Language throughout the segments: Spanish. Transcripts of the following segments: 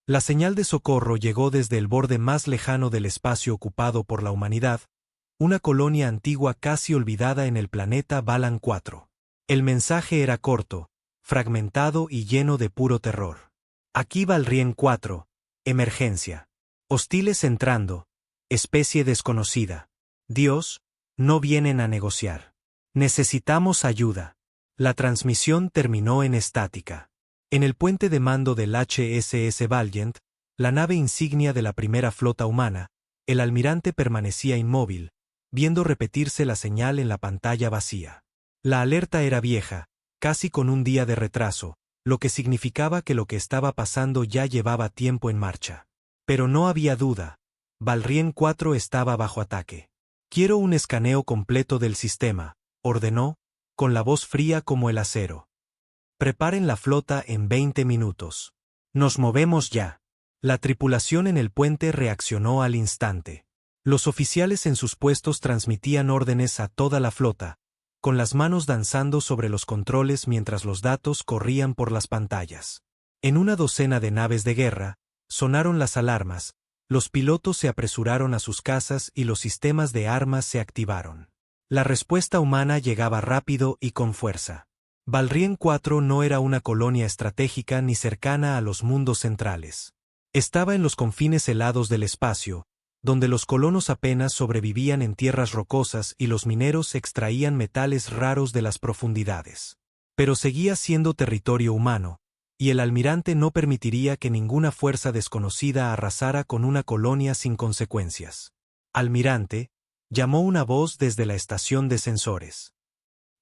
La señal de socorro llegó desde el borde más lejano del espacio ocupado por la humanidad, una colonia antigua casi olvidada en el planeta Balan 4. El mensaje era corto, fragmentado y lleno de puro terror. Aquí Valrien 4, emergencia. Hostiles entrando, especie desconocida. Dios, no vienen a negociar. Necesitamos ayuda. La transmisión terminó en estática. En el puente de mando del HSS Valiant, la nave insignia de la primera flota humana, el almirante permanecía inmóvil, viendo repetirse la señal en la pantalla vacía. La alerta era vieja, casi con un día de retraso, lo que significaba que lo que estaba pasando ya llevaba tiempo en marcha. Pero no había duda, Valrien 4 estaba bajo ataque. Quiero un escaneo completo del sistema, ordenó, con la voz fría como el acero. Preparen la flota en 20 minutos. Nos movemos ya. La tripulación en el puente reaccionó al instante. Los oficiales en sus puestos transmitían órdenes a toda la flota, con las manos danzando sobre los controles mientras los datos corrían por las pantallas. En una docena de naves de guerra, sonaron las alarmas, los pilotos se apresuraron a sus casas y los sistemas de armas se activaron. La respuesta humana llegaba rápido y con fuerza. Valrien 4 no era una colonia estratégica ni cercana a los mundos centrales. Estaba en los confines helados del espacio, donde los colonos apenas sobrevivían en tierras rocosas y los mineros extraían metales raros de las profundidades. Pero seguía siendo territorio humano, y el almirante no permitiría que ninguna fuerza desconocida arrasara con una colonia sin consecuencias. Almirante, llamó una voz desde la estación de sensores.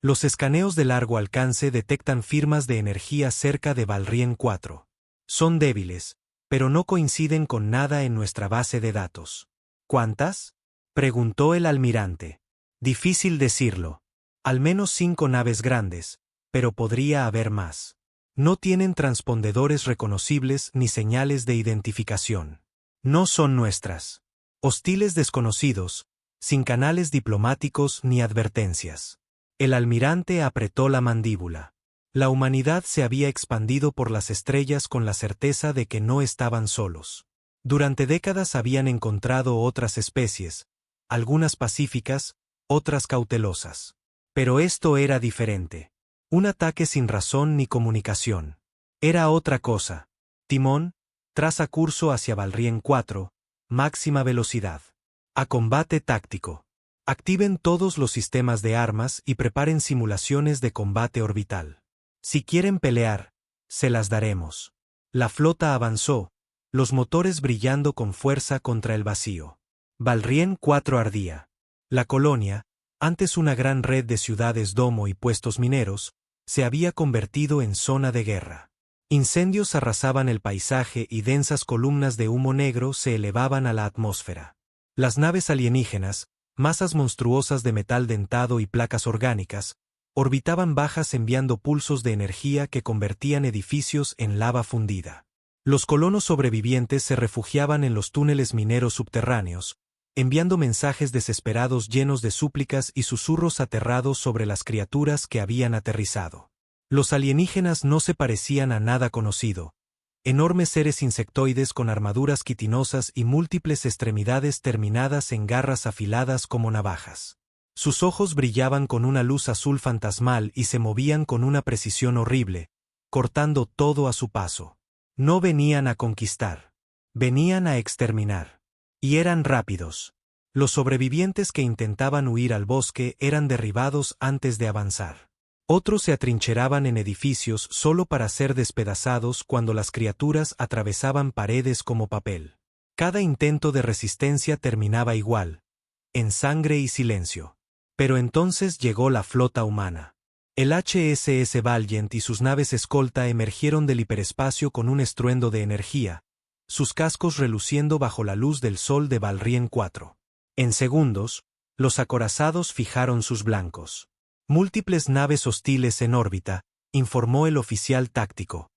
Los escaneos de largo alcance detectan firmas de energía cerca de Valrien 4. Son débiles, pero no coinciden con nada en nuestra base de datos. ¿Cuántas?, preguntó el almirante. Difícil decirlo. Al menos 5 naves grandes, pero podría haber más. No tienen transpondedores reconocibles ni señales de identificación. No son nuestras. Hostiles desconocidos, sin canales diplomáticos ni advertencias. El almirante apretó la mandíbula. La humanidad se había expandido por las estrellas con la certeza de que no estaban solos. Durante décadas habían encontrado otras especies, algunas pacíficas, otras cautelosas. Pero esto era diferente. Un ataque sin razón ni comunicación. Era otra cosa. Timón, traza curso hacia Valrien 4, máxima velocidad. A combate táctico. Activen todos los sistemas de armas y preparen simulaciones de combate orbital. Si quieren pelear, se las daremos. La flota avanzó, los motores brillando con fuerza contra el vacío. Valrien 4 ardía. La colonia, antes una gran red de ciudades domo y puestos mineros, se había convertido en zona de guerra. Incendios arrasaban el paisaje y densas columnas de humo negro se elevaban a la atmósfera. Las naves alienígenas, masas monstruosas de metal dentado y placas orgánicas, orbitaban bajas enviando pulsos de energía que convertían edificios en lava fundida. Los colonos sobrevivientes se refugiaban en los túneles mineros subterráneos, enviando mensajes desesperados llenos de súplicas y susurros aterrados sobre las criaturas que habían aterrizado. Los alienígenas no se parecían a nada conocido. Enormes seres insectoides con armaduras quitinosas y múltiples extremidades terminadas en garras afiladas como navajas. Sus ojos brillaban con una luz azul fantasmal y se movían con una precisión horrible, cortando todo a su paso. No venían a conquistar. Venían a exterminar. Y eran rápidos. Los sobrevivientes que intentaban huir al bosque eran derribados antes de avanzar. Otros se atrincheraban en edificios solo para ser despedazados cuando las criaturas atravesaban paredes como papel. Cada intento de resistencia terminaba igual, en sangre y silencio. Pero entonces llegó la flota humana. El HSS Valiant y sus naves escolta emergieron del hiperespacio con un estruendo de energía, sus cascos reluciendo bajo la luz del sol de Valrien 4. En segundos, los acorazados fijaron sus blancos. Múltiples naves hostiles en órbita, informó el oficial táctico.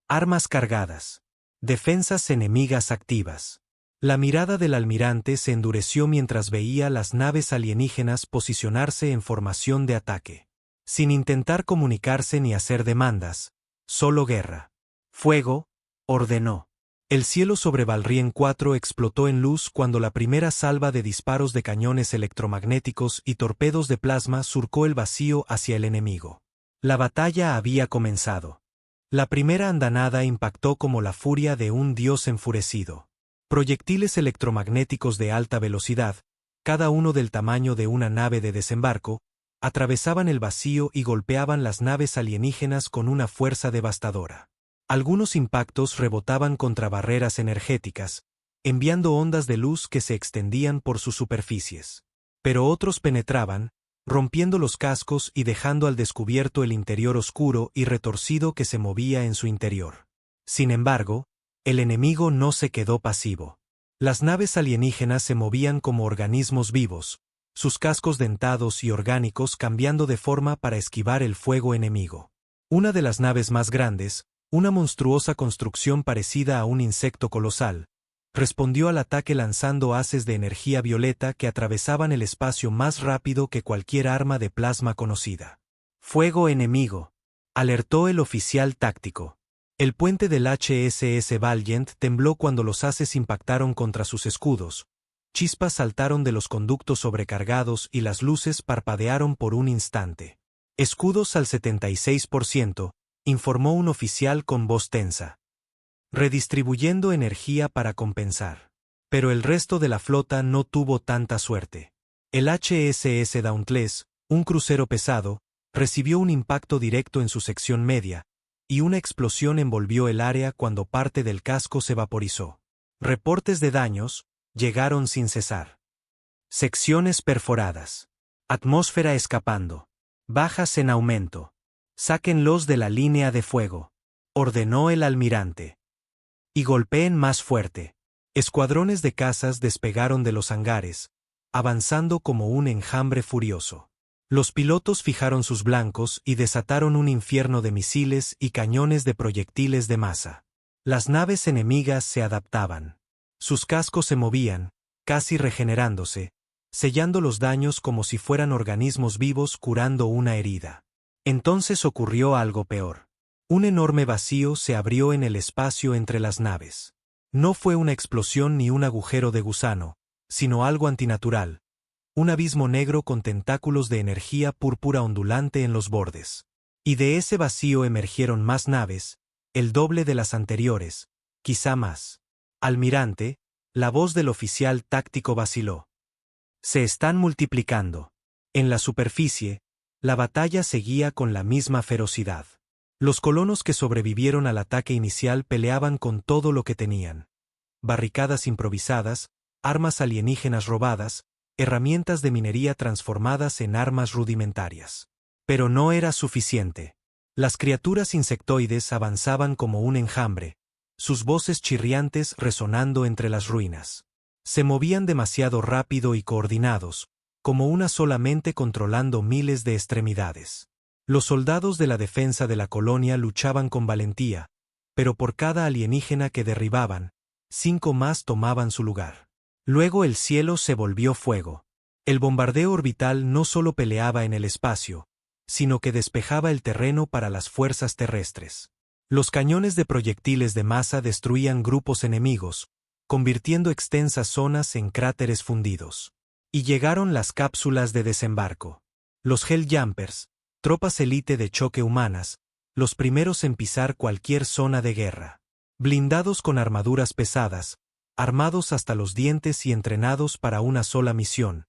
Armas cargadas. Defensas enemigas activas. La mirada del almirante se endureció mientras veía las naves alienígenas posicionarse en formación de ataque. Sin intentar comunicarse ni hacer demandas, solo guerra. Fuego, ordenó. El cielo sobre Valrien 4 explotó en luz cuando la primera salva de disparos de cañones electromagnéticos y torpedos de plasma surcó el vacío hacia el enemigo. La batalla había comenzado. La primera andanada impactó como la furia de un dios enfurecido. Proyectiles electromagnéticos de alta velocidad, cada uno del tamaño de una nave de desembarco, atravesaban el vacío y golpeaban las naves alienígenas con una fuerza devastadora. Algunos impactos rebotaban contra barreras energéticas, enviando ondas de luz que se extendían por sus superficies. Pero otros penetraban, rompiendo los cascos y dejando al descubierto el interior oscuro y retorcido que se movía en su interior. Sin embargo, el enemigo no se quedó pasivo. Las naves alienígenas se movían como organismos vivos, sus cascos dentados y orgánicos cambiando de forma para esquivar el fuego enemigo. Una de las naves más grandes, una monstruosa construcción parecida a un insecto colosal, respondió al ataque lanzando haces de energía violeta que atravesaban el espacio más rápido que cualquier arma de plasma conocida. «Fuego enemigo», alertó el oficial táctico. El puente del HSS Valiant tembló cuando los haces impactaron contra sus escudos. Chispas saltaron de los conductos sobrecargados y las luces parpadearon por un instante. «Escudos al 76%, informó un oficial con voz tensa. Redistribuyendo energía para compensar. Pero el resto de la flota no tuvo tanta suerte. El HSS Dauntless, un crucero pesado, recibió un impacto directo en su sección media, y una explosión envolvió el área cuando parte del casco se vaporizó. Reportes de daños llegaron sin cesar. Secciones perforadas. Atmósfera escapando. Bajas en aumento. Sáquenlos de la línea de fuego, ordenó el almirante. Y golpeen más fuerte. Escuadrones de cazas despegaron de los hangares, avanzando como un enjambre furioso. Los pilotos fijaron sus blancos y desataron un infierno de misiles y cañones de proyectiles de masa. Las naves enemigas se adaptaban. Sus cascos se movían, casi regenerándose, sellando los daños como si fueran organismos vivos curando una herida. Entonces ocurrió algo peor. Un enorme vacío se abrió en el espacio entre las naves. No fue una explosión ni un agujero de gusano, sino algo antinatural. Un abismo negro con tentáculos de energía púrpura ondulante en los bordes. Y de ese vacío emergieron más naves, el doble de las anteriores, quizá más. Almirante, la voz del oficial táctico vaciló. Se están multiplicando. En la superficie, la batalla seguía con la misma ferocidad. Los colonos que sobrevivieron al ataque inicial peleaban con todo lo que tenían. Barricadas improvisadas, armas alienígenas robadas, herramientas de minería transformadas en armas rudimentarias. Pero no era suficiente. Las criaturas insectoides avanzaban como un enjambre, sus voces chirriantes resonando entre las ruinas. Se movían demasiado rápido y coordinados, como una sola mente controlando miles de extremidades. Los soldados de la defensa de la colonia luchaban con valentía, pero por cada alienígena que derribaban, 5 más tomaban su lugar. Luego el cielo se volvió fuego. El bombardeo orbital no solo peleaba en el espacio, sino que despejaba el terreno para las fuerzas terrestres. Los cañones de proyectiles de masa destruían grupos enemigos, convirtiendo extensas zonas en cráteres fundidos. Y llegaron las cápsulas de desembarco. Los Helljumpers, tropas élite de choque humanas, los primeros en pisar cualquier zona de guerra. Blindados con armaduras pesadas, armados hasta los dientes y entrenados para una sola misión: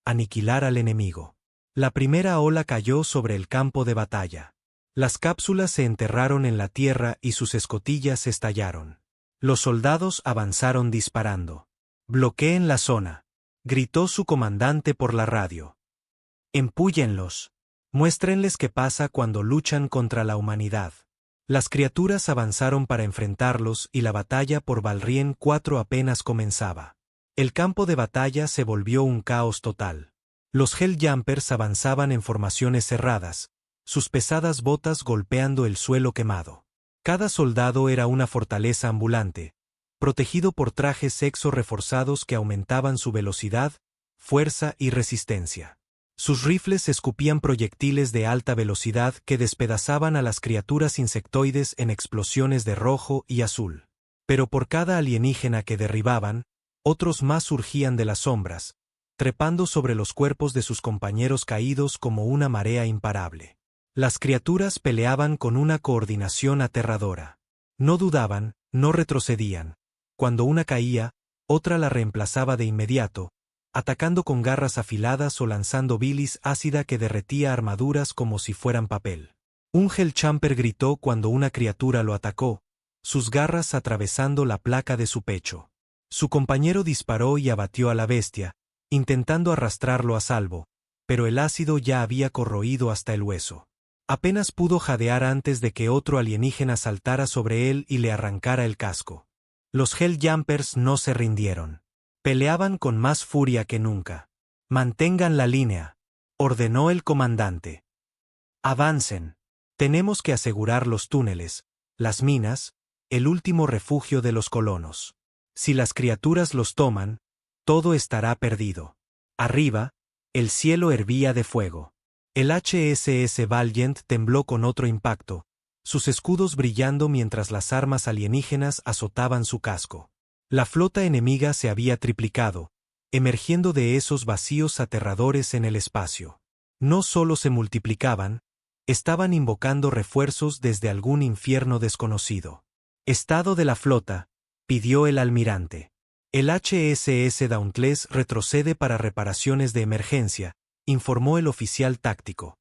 aniquilar al enemigo. La primera ola cayó sobre el campo de batalla. Las cápsulas se enterraron en la tierra y sus escotillas estallaron. Los soldados avanzaron disparando. «Bloqueen la zona», gritó su comandante por la radio. «Empúllenlos. Muéstrenles qué pasa cuando luchan contra la humanidad». Las criaturas avanzaron para enfrentarlos y la batalla por Valrien 4 apenas comenzaba. El campo de batalla se volvió un caos total. Los Helljumpers avanzaban en formaciones cerradas, sus pesadas botas golpeando el suelo quemado. Cada soldado era una fortaleza ambulante, protegido por trajes exo reforzados que aumentaban su velocidad, fuerza y resistencia. Sus rifles escupían proyectiles de alta velocidad que despedazaban a las criaturas insectoides en explosiones de rojo y azul. Pero por cada alienígena que derribaban, otros más surgían de las sombras, trepando sobre los cuerpos de sus compañeros caídos como una marea imparable. Las criaturas peleaban con una coordinación aterradora. No dudaban, no retrocedían. Cuando una caía, otra la reemplazaba de inmediato, atacando con garras afiladas o lanzando bilis ácida que derretía armaduras como si fueran papel. Un Hellchamper gritó cuando una criatura lo atacó, sus garras atravesando la placa de su pecho. Su compañero disparó y abatió a la bestia, intentando arrastrarlo a salvo, pero el ácido ya había corroído hasta el hueso. Apenas pudo jadear antes de que otro alienígena saltara sobre él y le arrancara el casco. Los Helljumpers no se rindieron. Peleaban con más furia que nunca. «Mantengan la línea», ordenó el comandante. «Avancen. Tenemos que asegurar los túneles, las minas, el último refugio de los colonos. Si las criaturas los toman, todo estará perdido». Arriba, el cielo hervía de fuego. El HSS Valiant tembló con otro impacto, sus escudos brillando mientras las armas alienígenas azotaban su casco. La flota enemiga se había triplicado, emergiendo de esos vacíos aterradores en el espacio. No solo se multiplicaban, estaban invocando refuerzos desde algún infierno desconocido. «Estado de la flota», pidió el almirante. «El HSS Dauntless retrocede para reparaciones de emergencia», informó el oficial táctico.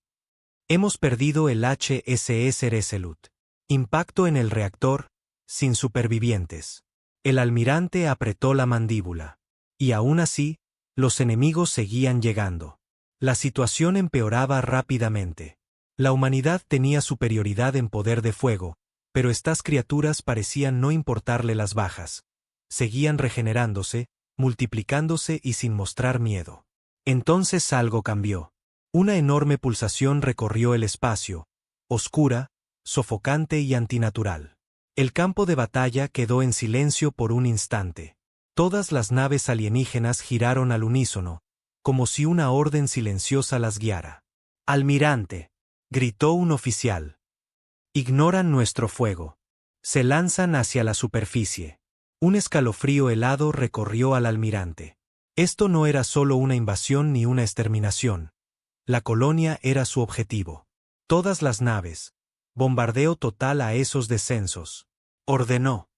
«Hemos perdido el HSS Resolute. Impacto en el reactor, sin supervivientes». El almirante apretó la mandíbula. Y aún así, los enemigos seguían llegando. La situación empeoraba rápidamente. La humanidad tenía superioridad en poder de fuego, pero estas criaturas parecían no importarle las bajas. Seguían regenerándose, multiplicándose y sin mostrar miedo. Entonces algo cambió. Una enorme pulsación recorrió el espacio, oscura, sofocante y antinatural. El campo de batalla quedó en silencio por un instante. Todas las naves alienígenas giraron al unísono, como si una orden silenciosa las guiara. «Almirante», gritó un oficial. «Ignoran nuestro fuego. Se lanzan hacia la superficie». Un escalofrío helado recorrió al almirante. Esto no era solo una invasión ni una exterminación. La colonia era su objetivo. Todas las naves. Bombardeo total a esos descensos. Ordenó.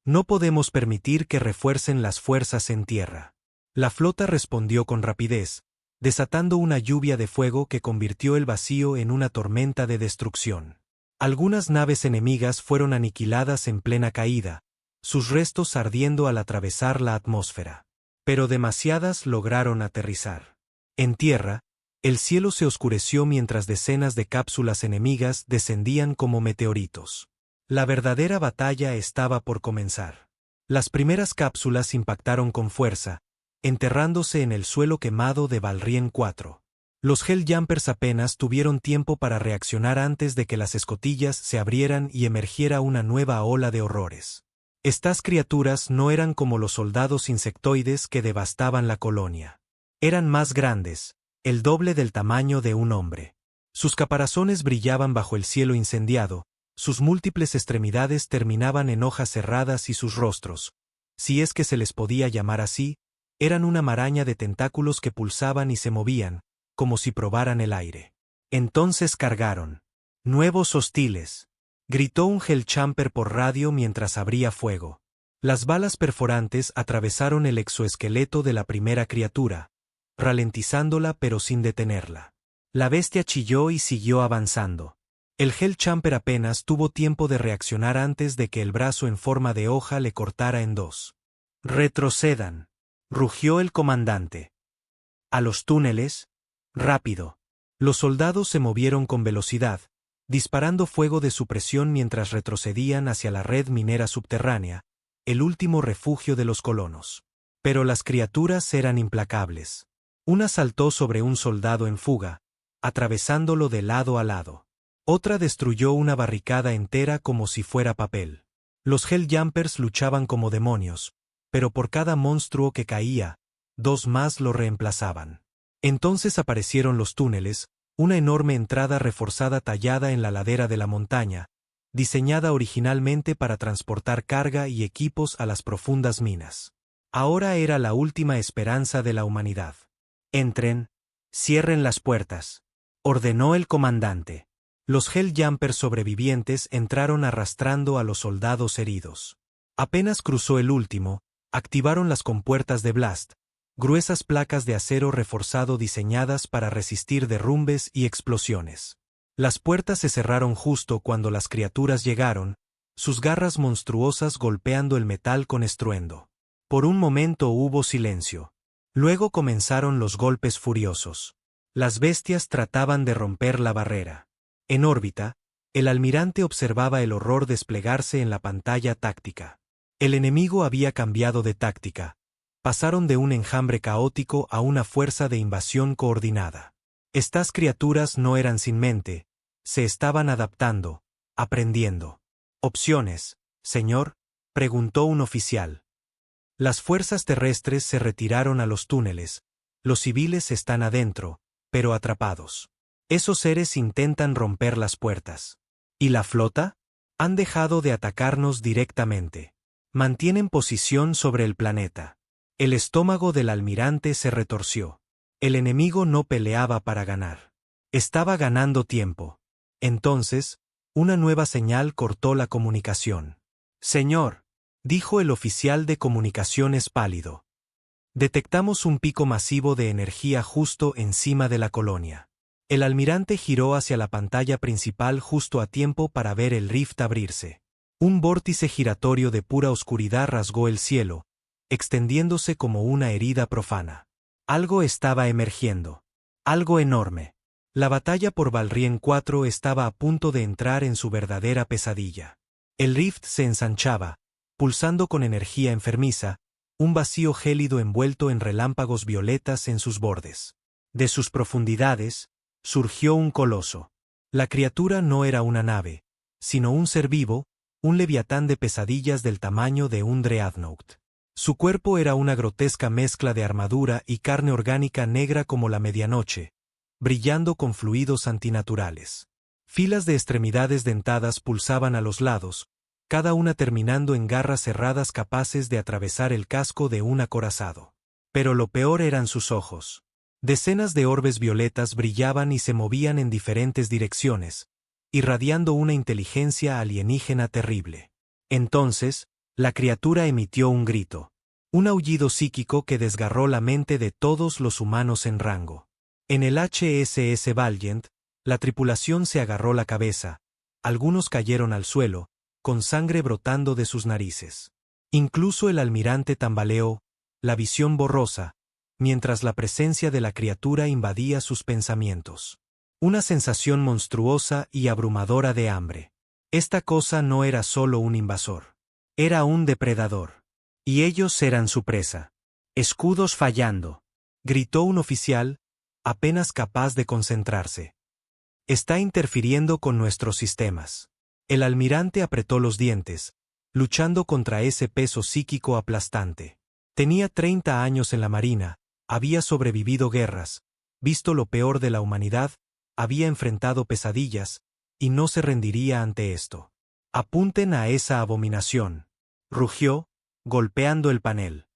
«No podemos permitir que refuercen las fuerzas en tierra». La flota respondió con rapidez, desatando una lluvia de fuego que convirtió el vacío en una tormenta de destrucción. Algunas naves enemigas fueron aniquiladas en plena caída, sus restos ardiendo al atravesar la atmósfera. Pero demasiadas lograron aterrizar. En tierra, el cielo se oscureció mientras decenas de cápsulas enemigas descendían como meteoritos. La verdadera batalla estaba por comenzar. Las primeras cápsulas impactaron con fuerza, enterrándose en el suelo quemado de Valrien 4. Los Helljumpers apenas tuvieron tiempo para reaccionar antes de que las escotillas se abrieran y emergiera una nueva ola de horrores. Estas criaturas no eran como los soldados insectoides que devastaban la colonia. Eran más grandes, el doble del tamaño de un hombre. Sus caparazones brillaban bajo el cielo incendiado, sus múltiples extremidades terminaban en hojas cerradas y sus rostros, si es que se les podía llamar así, eran una maraña de tentáculos que pulsaban y se movían, como si probaran el aire. Entonces cargaron. «Nuevos hostiles», gritó un Hellchamper por radio mientras abría fuego. Las balas perforantes atravesaron el exoesqueleto de la primera criatura, ralentizándola pero sin detenerla. La bestia chilló y siguió avanzando. El Hellchamper apenas tuvo tiempo de reaccionar antes de que el brazo en forma de hoja le cortara en dos. «Retrocedan», rugió el comandante. «A los túneles, rápido». Los soldados se movieron con velocidad, disparando fuego de supresión mientras retrocedían hacia la red minera subterránea, el último refugio de los colonos. Pero las criaturas eran implacables. Una saltó sobre un soldado en fuga, atravesándolo de lado a lado. Otra destruyó una barricada entera como si fuera papel. Los Helljumpers luchaban como demonios, pero por cada monstruo que caía, dos más lo reemplazaban. Entonces aparecieron los túneles, una enorme entrada reforzada tallada en la ladera de la montaña, diseñada originalmente para transportar carga y equipos a las profundas minas. Ahora era la última esperanza de la humanidad. «Entren, cierren las puertas», ordenó el comandante. Los Helljumpers sobrevivientes entraron arrastrando a los soldados heridos. Apenas cruzó el último, activaron las compuertas de Blast, gruesas placas de acero reforzado diseñadas para resistir derrumbes y explosiones. Las puertas se cerraron justo cuando las criaturas llegaron, sus garras monstruosas golpeando el metal con estruendo. Por un momento hubo silencio. Luego comenzaron los golpes furiosos. Las bestias trataban de romper la barrera. En órbita, el almirante observaba el horror desplegarse en la pantalla táctica. El enemigo había cambiado de táctica. Pasaron de un enjambre caótico a una fuerza de invasión coordinada. Estas criaturas no eran sin mente, se estaban adaptando, aprendiendo. «¿Opciones, señor?», preguntó un oficial. Las fuerzas terrestres se retiraron a los túneles, los civiles están adentro, pero atrapados. Esos seres intentan romper las puertas. ¿Y la flota? Han dejado de atacarnos directamente. Mantienen posición sobre el planeta. El estómago del almirante se retorció. El enemigo no peleaba para ganar. Estaba ganando tiempo. Entonces, una nueva señal cortó la comunicación. «Señor», dijo el oficial de comunicaciones pálido. «Detectamos un pico masivo de energía justo encima de la colonia». El almirante giró hacia la pantalla principal justo a tiempo para ver el rift abrirse. Un vórtice giratorio de pura oscuridad rasgó el cielo, extendiéndose como una herida profana. Algo estaba emergiendo. Algo enorme. La batalla por Valrien 4 estaba a punto de entrar en su verdadera pesadilla. El rift se ensanchaba, pulsando con energía enfermiza, un vacío gélido envuelto en relámpagos violetas en sus bordes. De sus profundidades, surgió un coloso. La criatura no era una nave, sino un ser vivo, un leviatán de pesadillas del tamaño de un dreadnought. Su cuerpo era una grotesca mezcla de armadura y carne orgánica negra como la medianoche, brillando con fluidos antinaturales. Filas de extremidades dentadas pulsaban a los lados, cada una terminando en garras cerradas capaces de atravesar el casco de un acorazado. Pero lo peor eran sus ojos. Decenas de orbes violetas brillaban y se movían en diferentes direcciones, irradiando una inteligencia alienígena terrible. Entonces, la criatura emitió un grito. Un aullido psíquico que desgarró la mente de todos los humanos en rango. En el HSS Valiant, la tripulación se agarró la cabeza, algunos cayeron al suelo, con sangre brotando de sus narices. Incluso el almirante tambaleó, la visión borrosa, mientras la presencia de la criatura invadía sus pensamientos. Una sensación monstruosa y abrumadora de hambre. Esta cosa no era solo un invasor. Era un depredador. Y ellos eran su presa. «Escudos fallando», gritó un oficial, apenas capaz de concentrarse. «Está interfiriendo con nuestros sistemas». El almirante apretó los dientes, luchando contra ese peso psíquico aplastante. Tenía 30 años en la marina, había sobrevivido guerras, visto lo peor de la humanidad, había enfrentado pesadillas, y no se rendiría ante esto. «Apunten a esa abominación», rugió, golpeando el panel.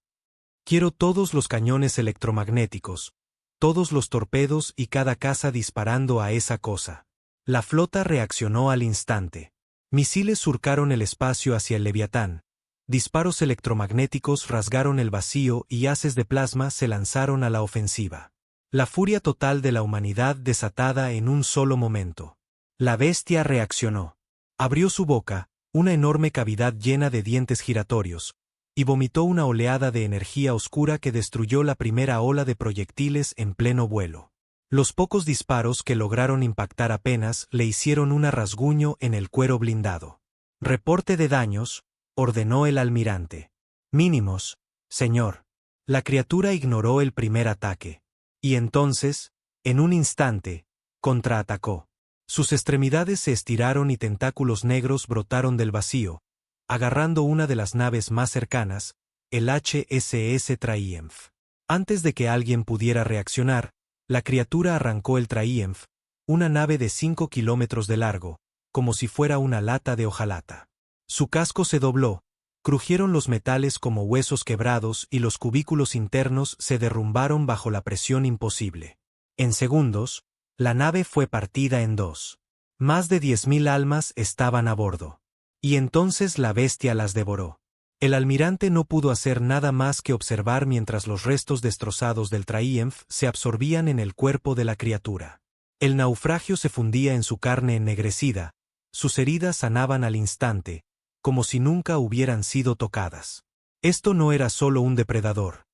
«Quiero todos los cañones electromagnéticos, todos los torpedos y cada caza disparando a esa cosa». La flota reaccionó al instante. Misiles surcaron el espacio hacia el Leviatán, disparos electromagnéticos rasgaron el vacío y haces de plasma se lanzaron a la ofensiva. La furia total de la humanidad desatada en un solo momento. La bestia reaccionó. Abrió su boca, una enorme cavidad llena de dientes giratorios, y vomitó una oleada de energía oscura que destruyó la primera ola de proyectiles en pleno vuelo. Los pocos disparos que lograron impactar apenas le hicieron un rasguño en el cuero blindado. «Reporte de daños», ordenó el almirante. «Mínimos, señor». La criatura ignoró el primer ataque. Y entonces, en un instante, contraatacó. Sus extremidades se estiraron y tentáculos negros brotaron del vacío, agarrando una de las naves más cercanas, el HSS Triumph. Antes de que alguien pudiera reaccionar, la criatura arrancó el Triumph, una nave de 5 kilómetros de largo, como si fuera una lata de hojalata. Su casco se dobló, crujieron los metales como huesos quebrados y los cubículos internos se derrumbaron bajo la presión imposible. En segundos, la nave fue partida en dos. Más de 10.000 almas estaban a bordo. Y entonces la bestia las devoró. El almirante no pudo hacer nada más que observar mientras los restos destrozados del Triumph se absorbían en el cuerpo de la criatura. El naufragio se fundía en su carne ennegrecida, sus heridas sanaban al instante, como si nunca hubieran sido tocadas. Esto no era solo un depredador.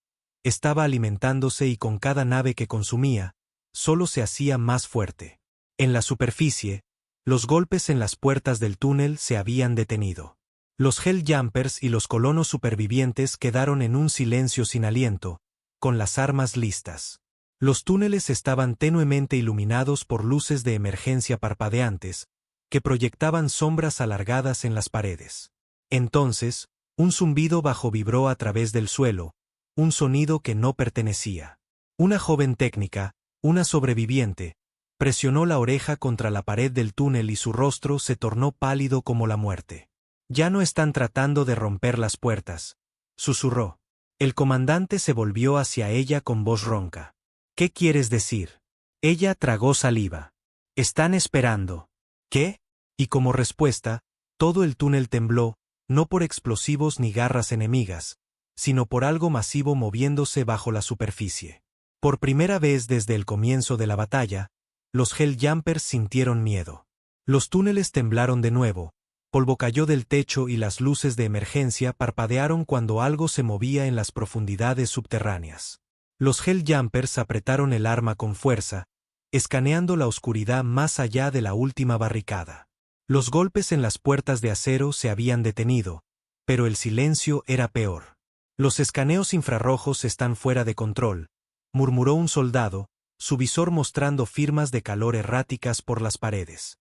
Estaba alimentándose y con cada nave que consumía, solo se hacía más fuerte. En la superficie, los golpes en las puertas del túnel se habían detenido. Los Helljumpers y los colonos supervivientes quedaron en un silencio sin aliento, con las armas listas. Los túneles estaban tenuemente iluminados por luces de emergencia parpadeantes, que proyectaban sombras alargadas en las paredes. Entonces, un zumbido bajo vibró a través del suelo, un sonido que no pertenecía. Una joven técnica, una sobreviviente, presionó la oreja contra la pared del túnel y su rostro se tornó pálido como la muerte. «Ya no están tratando de romper las puertas», susurró. El comandante se volvió hacia ella con voz ronca. «¿Qué quieres decir?» Ella tragó saliva. «Están esperando». «¿Qué?» Y como respuesta, todo el túnel tembló, no por explosivos ni garras enemigas, sino por algo masivo moviéndose bajo la superficie. Por primera vez desde el comienzo de la batalla, los Helljumpers sintieron miedo. Los túneles temblaron de nuevo, polvo cayó del techo y las luces de emergencia parpadearon cuando algo se movía en las profundidades subterráneas. Los Helljumpers apretaron el arma con fuerza, escaneando la oscuridad más allá de la última barricada. Los golpes en las puertas de acero se habían detenido, pero el silencio era peor. «Los escaneos infrarrojos están fuera de control», murmuró un soldado, su visor mostrando firmas de calor erráticas por las paredes.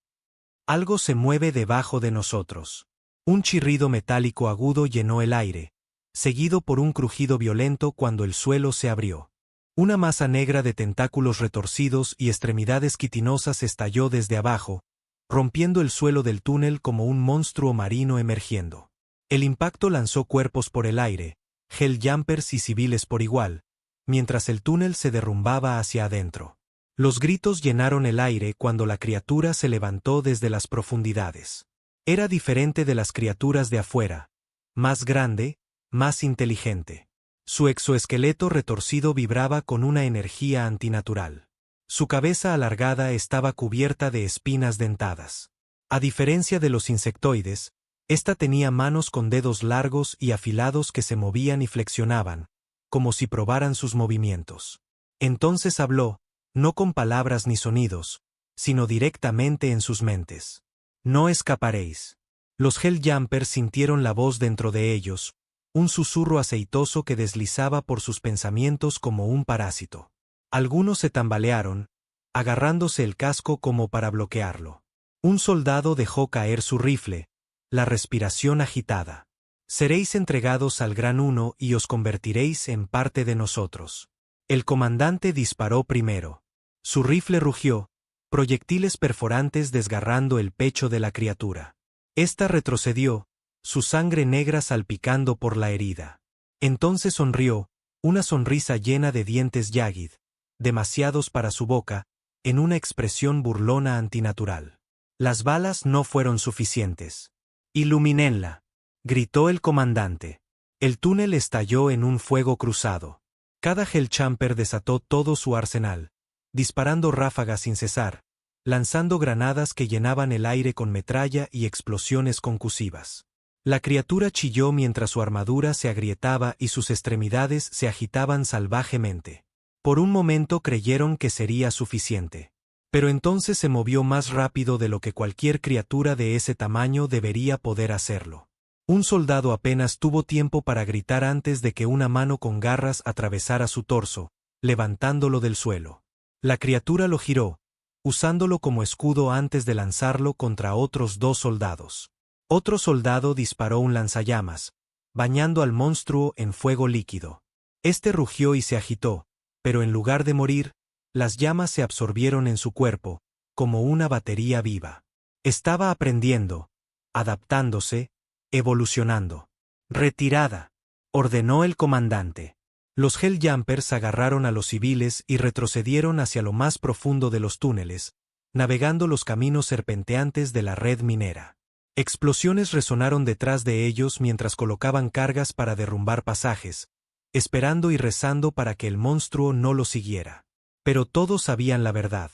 «Algo se mueve debajo de nosotros». Un chirrido metálico agudo llenó el aire, seguido por un crujido violento cuando el suelo se abrió. Una masa negra de tentáculos retorcidos y extremidades quitinosas estalló desde abajo, rompiendo el suelo del túnel como un monstruo marino emergiendo. El impacto lanzó cuerpos por el aire, Helljumpers y civiles por igual, mientras el túnel se derrumbaba hacia adentro. Los gritos llenaron el aire cuando la criatura se levantó desde las profundidades. Era diferente de las criaturas de afuera, más grande, más inteligente. Su exoesqueleto retorcido vibraba con una energía antinatural. Su cabeza alargada estaba cubierta de espinas dentadas. A diferencia de los insectoides, ésta tenía manos con dedos largos y afilados que se movían y flexionaban, como si probaran sus movimientos. Entonces habló, no con palabras ni sonidos, sino directamente en sus mentes. «No escaparéis». Los Helljumpers sintieron la voz dentro de ellos, un susurro aceitoso que deslizaba por sus pensamientos como un parásito. Algunos se tambalearon, agarrándose el casco como para bloquearlo. Un soldado dejó caer su rifle, la respiración agitada. «Seréis entregados al Gran Uno y os convertiréis en parte de nosotros». El comandante disparó primero. Su rifle rugió, proyectiles perforantes desgarrando el pecho de la criatura. Esta retrocedió, su sangre negra salpicando por la herida. Entonces sonrió, una sonrisa llena de dientes Yagid, demasiados para su boca, en una expresión burlona antinatural. Las balas no fueron suficientes. «Iluminenla», gritó el comandante. El túnel estalló en un fuego cruzado. Cada Helljumper desató todo su arsenal, disparando ráfagas sin cesar, lanzando granadas que llenaban el aire con metralla y explosiones concusivas. La criatura chilló mientras su armadura se agrietaba y sus extremidades se agitaban salvajemente. Por un momento creyeron que sería suficiente. Pero entonces se movió más rápido de lo que cualquier criatura de ese tamaño debería poder hacerlo. Un soldado apenas tuvo tiempo para gritar antes de que una mano con garras atravesara su torso, levantándolo del suelo. La criatura lo giró, usándolo como escudo antes de lanzarlo contra otros dos soldados. Otro soldado disparó un lanzallamas, bañando al monstruo en fuego líquido. Este rugió y se agitó, pero en lugar de morir, las llamas se absorbieron en su cuerpo, como una batería viva. Estaba aprendiendo, adaptándose, evolucionando. «Retirada», ordenó el comandante. Los Helljumpers agarraron a los civiles y retrocedieron hacia lo más profundo de los túneles, navegando los caminos serpenteantes de la red minera. Explosiones resonaron detrás de ellos mientras colocaban cargas para derrumbar pasajes, esperando y rezando para que el monstruo no los siguiera. Pero todos sabían la verdad.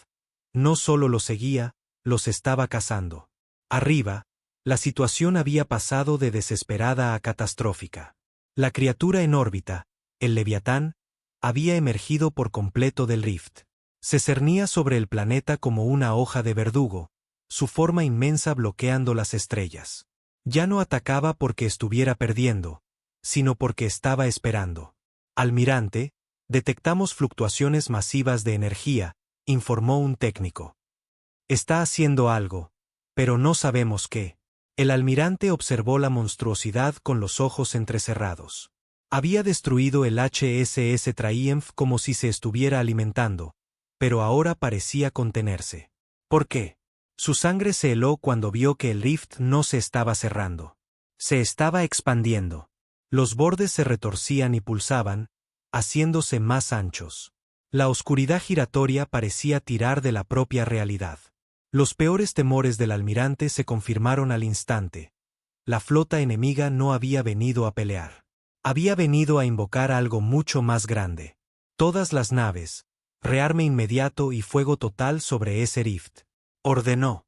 No solo los seguía, los estaba cazando. Arriba, la situación había pasado de desesperada a catastrófica. La criatura en órbita, el Leviatán, había emergido por completo del rift. Se cernía sobre el planeta como una hoja de verdugo, su forma inmensa bloqueando las estrellas. Ya no atacaba porque estuviera perdiendo, sino porque estaba esperando. «Almirante, detectamos fluctuaciones masivas de energía», informó un técnico. «Está haciendo algo, pero no sabemos qué». El almirante observó la monstruosidad con los ojos entrecerrados. Había destruido el HSS Triumph como si se estuviera alimentando, pero ahora parecía contenerse. ¿Por qué? Su sangre se heló cuando vio que el rift no se estaba cerrando. Se estaba expandiendo. Los bordes se retorcían y pulsaban, haciéndose más anchos. La oscuridad giratoria parecía tirar de la propia realidad. Los peores temores del almirante se confirmaron al instante. La flota enemiga no había venido a pelear. Había venido a invocar algo mucho más grande. Todas las naves, rearme inmediato y fuego total sobre ese rift. Ordenó.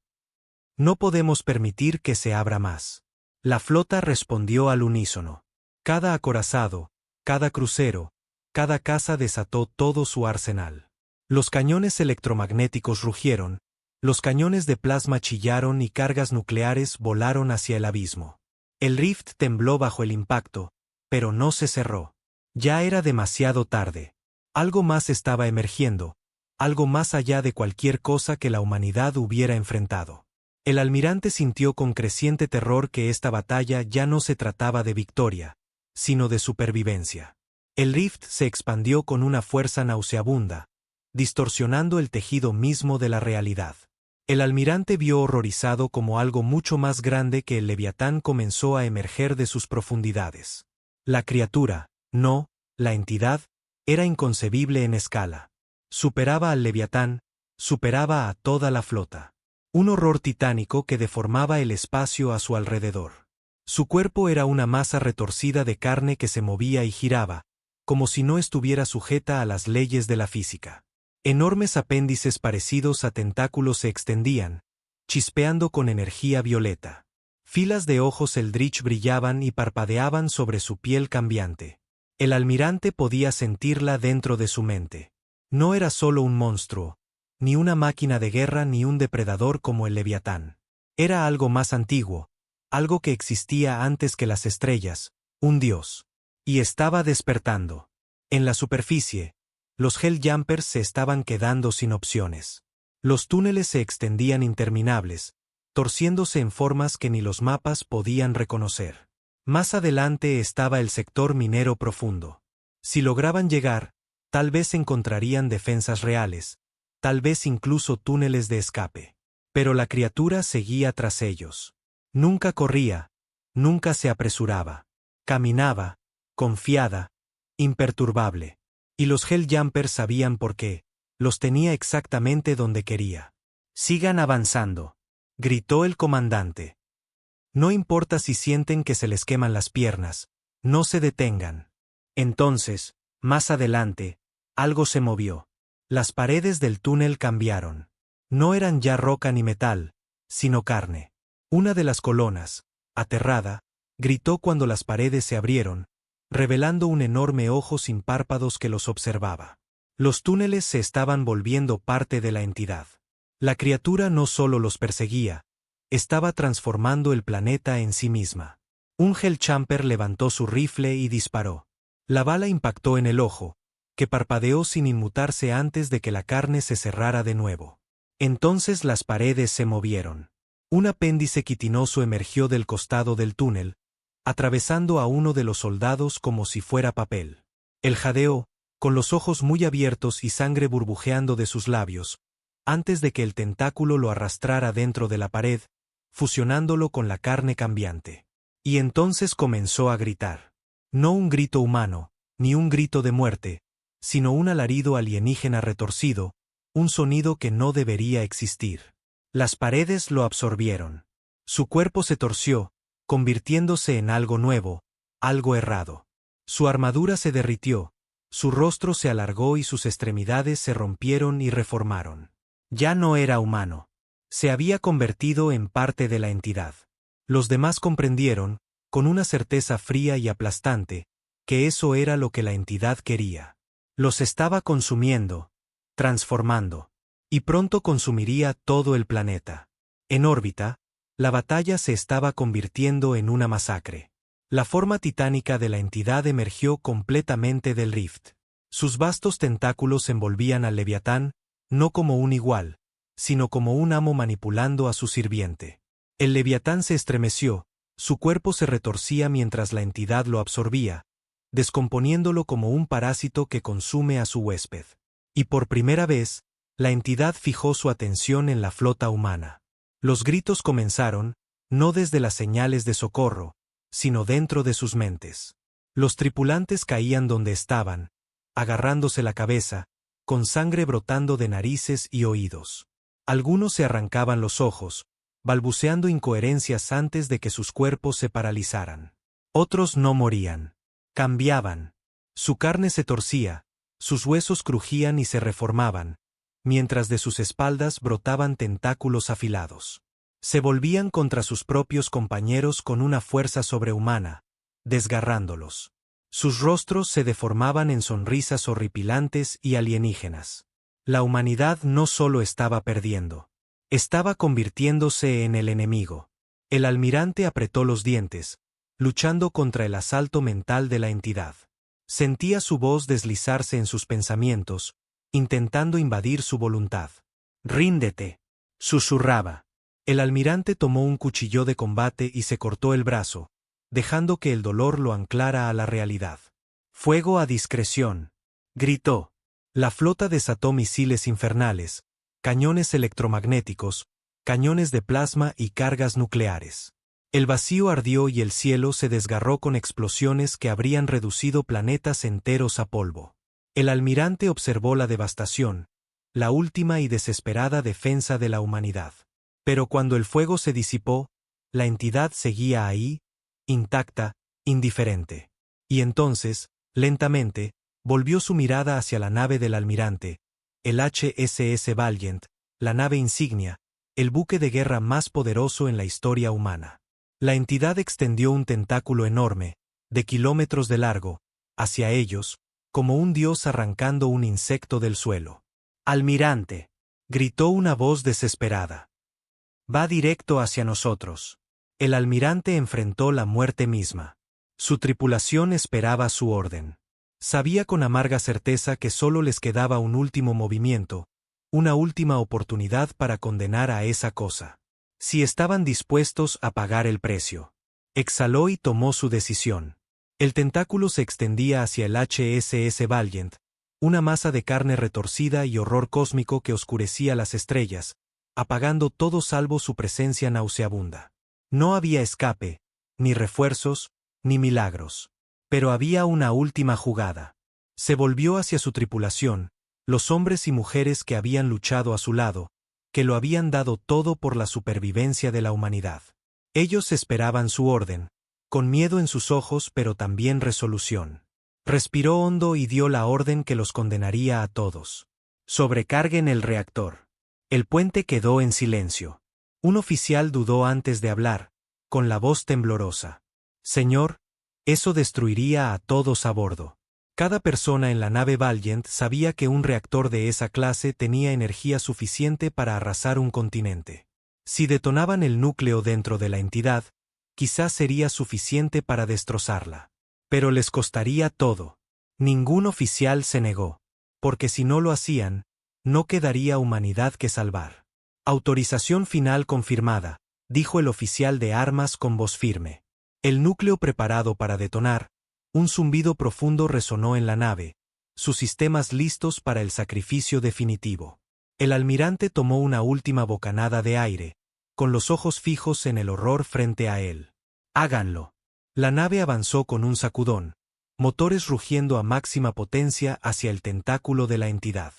No podemos permitir que se abra más. La flota respondió al unísono. Cada acorazado, cada crucero, cada caza desató todo su arsenal. Los cañones electromagnéticos rugieron, los cañones de plasma chillaron y cargas nucleares volaron hacia el abismo. El rift tembló bajo el impacto, pero no se cerró. Ya era demasiado tarde. Algo más estaba emergiendo, algo más allá de cualquier cosa que la humanidad hubiera enfrentado. El almirante sintió con creciente terror que esta batalla ya no se trataba de victoria, sino de supervivencia. El rift se expandió con una fuerza nauseabunda, distorsionando el tejido mismo de la realidad. El almirante vio horrorizado como algo mucho más grande que el Leviatán comenzó a emerger de sus profundidades. La criatura, no, la entidad, era inconcebible en escala. Superaba al Leviatán, superaba a toda la flota. Un horror titánico que deformaba el espacio a su alrededor. Su cuerpo era una masa retorcida de carne que se movía y giraba, como si no estuviera sujeta a las leyes de la física. Enormes apéndices parecidos a tentáculos se extendían, chispeando con energía violeta. Filas de ojos eldritch brillaban y parpadeaban sobre su piel cambiante. El almirante podía sentirla dentro de su mente. No era solo un monstruo, ni una máquina de guerra ni un depredador como el Leviatán. Era algo más antiguo, algo que existía antes que las estrellas, un dios. Y estaba despertando. En la superficie, los Helljumpers se estaban quedando sin opciones. Los túneles se extendían interminables, torciéndose en formas que ni los mapas podían reconocer. Más adelante estaba el sector minero profundo. Si lograban llegar, tal vez encontrarían defensas reales, tal vez incluso túneles de escape. Pero la criatura seguía tras ellos. Nunca corría, nunca se apresuraba. Caminaba, confiada, imperturbable. Y los Helljumpers sabían por qué, los tenía exactamente donde quería. «Sigan avanzando», gritó el comandante. «No importa si sienten que se les queman las piernas, no se detengan». Entonces, más adelante, algo se movió. Las paredes del túnel cambiaron. No eran ya roca ni metal, sino carne. Una de las colonas, aterrada, gritó cuando las paredes se abrieron, revelando un enorme ojo sin párpados que los observaba. Los túneles se estaban volviendo parte de la entidad. La criatura no solo los perseguía, estaba transformando el planeta en sí misma. Un Helljumper levantó su rifle y disparó. La bala impactó en el ojo, que parpadeó sin inmutarse antes de que la carne se cerrara de nuevo. Entonces las paredes se movieron. Un apéndice quitinoso emergió del costado del túnel, atravesando a uno de los soldados como si fuera papel. Él jadeó, con los ojos muy abiertos y sangre burbujeando de sus labios, antes de que el tentáculo lo arrastrara dentro de la pared, fusionándolo con la carne cambiante. Y entonces comenzó a gritar. No un grito humano, ni un grito de muerte, sino un alarido alienígena retorcido, un sonido que no debería existir. Las paredes lo absorbieron. Su cuerpo se torció, convirtiéndose en algo nuevo, algo errado. Su armadura se derritió, su rostro se alargó y sus extremidades se rompieron y reformaron. Ya no era humano. Se había convertido en parte de la entidad. Los demás comprendieron, con una certeza fría y aplastante, que eso era lo que la entidad quería. Los estaba consumiendo, transformando. Y pronto consumiría todo el planeta. En órbita, la batalla se estaba convirtiendo en una masacre. La forma titánica de la entidad emergió completamente del rift. Sus vastos tentáculos envolvían al Leviatán, no como un igual, sino como un amo manipulando a su sirviente. El Leviatán se estremeció, su cuerpo se retorcía mientras la entidad lo absorbía, descomponiéndolo como un parásito que consume a su huésped. Y por primera vez, la entidad fijó su atención en la flota humana. Los gritos comenzaron, no desde las señales de socorro, sino dentro de sus mentes. Los tripulantes caían donde estaban, agarrándose la cabeza, con sangre brotando de narices y oídos. Algunos se arrancaban los ojos, balbuceando incoherencias antes de que sus cuerpos se paralizaran. Otros no morían. Cambiaban. Su carne se torcía, sus huesos crujían y se reformaban, mientras de sus espaldas brotaban tentáculos afilados. Se volvían contra sus propios compañeros con una fuerza sobrehumana, desgarrándolos. Sus rostros se deformaban en sonrisas horripilantes y alienígenas. La humanidad no solo estaba perdiendo, estaba convirtiéndose en el enemigo. El almirante apretó los dientes, luchando contra el asalto mental de la entidad. Sentía su voz deslizarse en sus pensamientos, intentando invadir su voluntad. «Ríndete», susurraba. El almirante tomó un cuchillo de combate y se cortó el brazo, dejando que el dolor lo anclara a la realidad. «Fuego a discreción», gritó. La flota desató misiles infernales, cañones electromagnéticos, cañones de plasma y cargas nucleares. El vacío ardió y el cielo se desgarró con explosiones que habrían reducido planetas enteros a polvo. El almirante observó la devastación, la última y desesperada defensa de la humanidad. Pero cuando el fuego se disipó, la entidad seguía ahí, intacta, indiferente. Y entonces, lentamente, volvió su mirada hacia la nave del almirante, el HSS Valiant, la nave insignia, el buque de guerra más poderoso en la historia humana. La entidad extendió un tentáculo enorme, de kilómetros de largo, hacia ellos, como un dios arrancando un insecto del suelo. «Almirante», gritó una voz desesperada. «Va directo hacia nosotros». El almirante enfrentó la muerte misma. Su tripulación esperaba su orden. Sabía con amarga certeza que solo les quedaba un último movimiento, una última oportunidad para condenar a esa cosa. Si estaban dispuestos a pagar el precio. Exhaló y tomó su decisión. El tentáculo se extendía hacia el HSS Valiant, una masa de carne retorcida y horror cósmico que oscurecía las estrellas, apagando todo salvo su presencia nauseabunda. No había escape, ni refuerzos, ni milagros. Pero había una última jugada. Se volvió hacia su tripulación, los hombres y mujeres que habían luchado a su lado, que lo habían dado todo por la supervivencia de la humanidad. Ellos esperaban su orden, con miedo en sus ojos pero también resolución. Respiró hondo y dio la orden que los condenaría a todos. «Sobrecarguen el reactor». El puente quedó en silencio. Un oficial dudó antes de hablar, con la voz temblorosa. «Señor, eso destruiría a todos a bordo». Cada persona en la nave Valiant sabía que un reactor de esa clase tenía energía suficiente para arrasar un continente. Si detonaban el núcleo dentro de la entidad, quizás sería suficiente para destrozarla. Pero les costaría todo. Ningún oficial se negó, porque si no lo hacían, no quedaría humanidad que salvar. «Autorización final confirmada», dijo el oficial de armas con voz firme. El núcleo preparado para detonar. Un zumbido profundo resonó en la nave, sus sistemas listos para el sacrificio definitivo. El almirante tomó una última bocanada de aire, con los ojos fijos en el horror frente a él. «Háganlo». La nave avanzó con un sacudón, motores rugiendo a máxima potencia hacia el tentáculo de la entidad.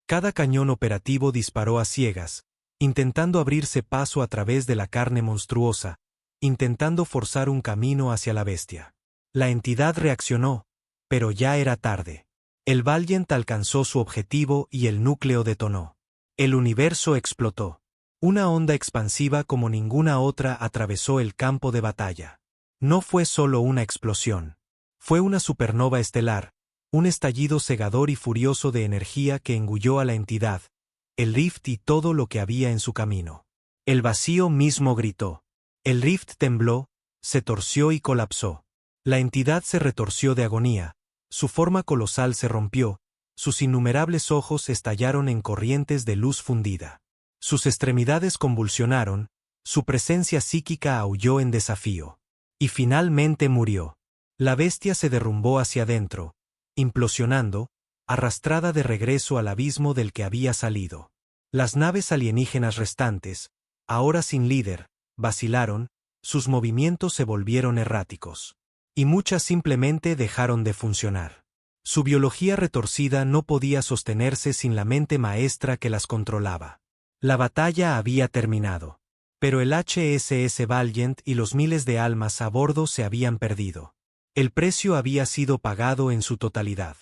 Cada cañón operativo disparó a ciegas, intentando abrirse paso a través de la carne monstruosa, intentando forzar un camino hacia la bestia. La entidad reaccionó, pero ya era tarde. El Valiant alcanzó su objetivo y el núcleo detonó. El universo explotó. Una onda expansiva como ninguna otra atravesó el campo de batalla. No fue solo una explosión. Fue una supernova estelar, un estallido cegador y furioso de energía que engulló a la entidad, el Rift y todo lo que había en su camino. El vacío mismo gritó. El Rift tembló, se torció y colapsó. La entidad se retorció de agonía, su forma colosal se rompió, sus innumerables ojos estallaron en corrientes de luz fundida. Sus extremidades convulsionaron, su presencia psíquica aulló en desafío. Y finalmente murió. La bestia se derrumbó hacia adentro, implosionando, arrastrada de regreso al abismo del que había salido. Las naves alienígenas restantes, ahora sin líder, vacilaron, sus movimientos se volvieron erráticos. Y muchas simplemente dejaron de funcionar. Su biología retorcida no podía sostenerse sin la mente maestra que las controlaba. La batalla había terminado. Pero el HSS Valiant y los miles de almas a bordo se habían perdido. El precio había sido pagado en su totalidad.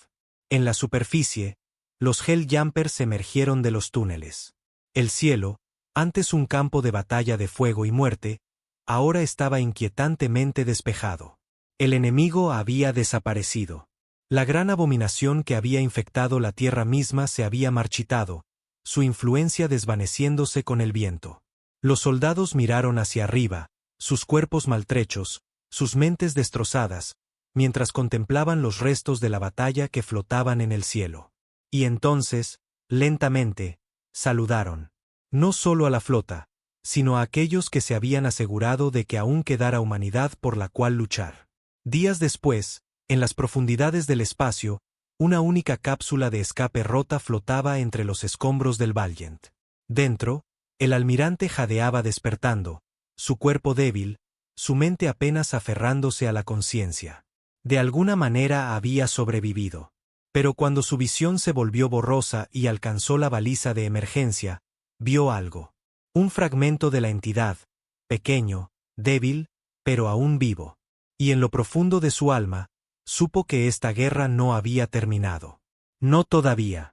En la superficie, los Helljumpers emergieron de los túneles. El cielo, antes un campo de batalla de fuego y muerte, ahora estaba inquietantemente despejado. El enemigo había desaparecido. La gran abominación que había infectado la tierra misma se había marchitado, su influencia desvaneciéndose con el viento. Los soldados miraron hacia arriba, sus cuerpos maltrechos, sus mentes destrozadas, mientras contemplaban los restos de la batalla que flotaban en el cielo. Y entonces, lentamente, saludaron. No solo a la flota, sino a aquellos que se habían asegurado de que aún quedara humanidad por la cual luchar. Días después, en las profundidades del espacio, una única cápsula de escape rota flotaba entre los escombros del Valiant. Dentro, el almirante jadeaba despertando, su cuerpo débil, su mente apenas aferrándose a la conciencia. De alguna manera había sobrevivido. Pero cuando su visión se volvió borrosa y alcanzó la baliza de emergencia, vio algo. Un fragmento de la entidad, pequeño, débil, pero aún vivo. Y en lo profundo de su alma, supo que esta guerra no había terminado. No todavía.